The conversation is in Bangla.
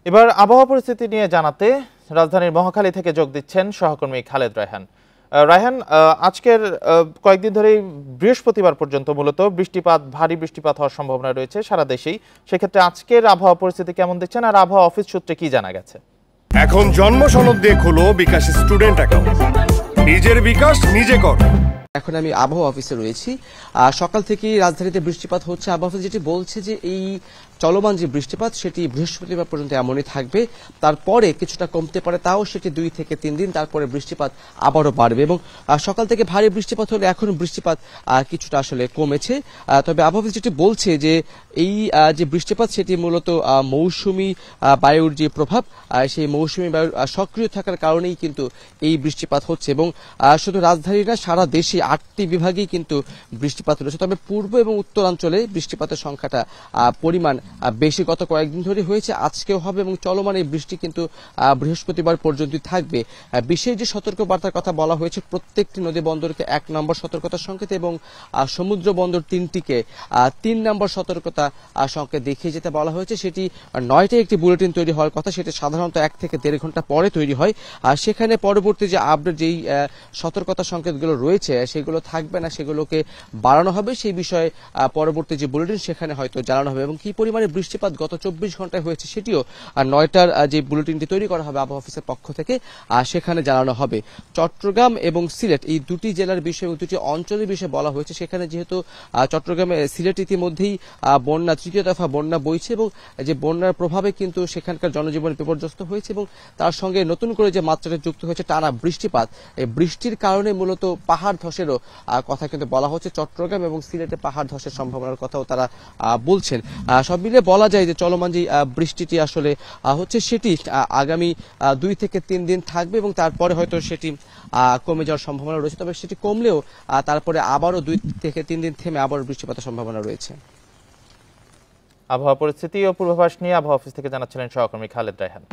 এবার আবহাওয়া পরিস্থিতি নিয়ে জানাতে রাজধানীর মহাখালী থেকে যোগ দিচ্ছেন সহকর্মী খালেদ রায়হান। রায়হান, আজকের কয়েকদিন ধরেই বৃহস্পতিবার পর্যন্ত মূলত ভারী বৃষ্টিপাত হওয়ার সম্ভাবনা রয়েছে সারা দেশেই। সেক্ষেত্রে আজকের আবহাওয়া পরিস্থিতি কেমন দেখছেন, আর আবহাওয়া অফিস সূত্রে কি জানা গেছে? এখন জন্ম সনদ দিয়ে খোলো বিকাশ স্টুডেন্ট অ্যাকাউন্ট। নিজের বিকাশ নিজে কর। এখন আমি আবহাওয়া অফিসে রয়েছি। সকাল থেকেই রাজধানীতে বৃষ্টিপাত হচ্ছে। আবহাওয়া অফিস যেটি বলছে যে এই চলমান যে বৃষ্টিপাত সেটি বৃহস্পতিবার পর্যন্ত এমনই থাকবে, তারপরে কিছুটা কমতে পারে, তাও সেটি 2 থেকে 3 দিন, তারপরে বৃষ্টিপাত আবারও বাড়বে। এবং সকাল থেকে ভারী বৃষ্টিপাত হলে এখন বৃষ্টিপাত কিছুটা আসলে কমেছে। তবে আবহাওয়া অফিস যেটি বলছে যে এই যে বৃষ্টিপাত সেটি মূলত মৌসুমী বায়ুর যে প্রভাব, সেই মৌসুমী বায়ুর সক্রিয় থাকার কারণেই কিন্তু এই বৃষ্টিপাত হচ্ছে। এবং শুধু রাজধানী না, সারা দেশে 8টি বিভাগেই কিন্তু বৃষ্টিপাত রয়েছে। তবে পূর্ব এবং উত্তরাঞ্চলে বৃষ্টিপাতের সংখ্যাটা পরিমাণ বেশি গত কয়েকদিন ধরে হয়েছে, আজকেও হবে এবং চলমান এই বৃষ্টি কিন্তু বৃহস্পতিবার পর্যন্ত থাকবে। বিশেষ যে সতর্কবার্তার কথা বলা হয়েছে, প্রত্যেকটি নদী বন্দরকে 1 নম্বর সতর্কতার সংকেত এবং সমুদ্র বন্দর 3টিকে 3 নম্বর সতর্কতা সংকেত দেখিয়ে যেতে বলা হয়েছে। সেটি 9টায় একটি বুলেটিন তৈরি হওয়ার কথা, সেটি সাধারণত 1 থেকে 1.5 ঘন্টা পরে তৈরি হয়। আর সেখানে পরবর্তী যে আপডেট, যেই সতর্কতা সংকেতগুলো রয়েছে সেগুলো থাকবে না, সেগুলোকে বাড়ানো হবে। সেই বিষয়ে পরবর্তী যে বুলেটিন সেখানে হয়তো জানানো হবে। এবং কি পরিমাণে বৃষ্টিপাত গত 24 ঘন্টায় হয়েছে সেটিও 9টার যে বুলেটিনটি তৈরি করা হবে আবহাওয়া অফিসের পক্ষ থেকে সেখানে জানানো হবে। চট্টগ্রাম এবং সিলেট এই দুটি জেলার বিষয়ে এবং দুটি অঞ্চলের বিষয়ে বলা হয়েছে। সেখানে যেহেতু চট্টগ্রামে সিলেট ইতিমধ্যেই বন্যা, 3য় দফা বন্যা বইছে এবং যে বন্যার প্রভাবে কিন্তু সেখানকার জনজীবন বিপর্যস্ত হয়েছে এবং তার সঙ্গে নতুন করে যে মাত্রাটা যুক্ত হয়েছে টানা বৃষ্টিপাত, এই বৃষ্টির কারণে মূলত পাহাড় ধসেরও কথা কিন্তু বলা হচ্ছে। চট্টগ্রাম এবং সিলেটে পাহাড় ধসের সম্ভাবনার কথাও তারা বলছেন। সব মিলে বলা যায় যে চলমান যে বৃষ্টিটি আসলে হচ্ছে সেটি আগামী 2 থেকে 3 দিন থাকবে এবং তারপরে হয়তো সেটি কমে যাওয়ার সম্ভাবনা রয়েছে। তবে সেটি কমলেও তারপরে আবারও 2 থেকে 3 দিন থেমে আবারও বৃষ্টিপাতের সম্ভাবনা রয়েছে। আবহাওয়া পরিস্থিতি ও পূর্বাভাস নিয়ে আবহাওয়া অফিস থেকে জানাচ্ছিলেন সহকর্মী খালেদ রায়হান।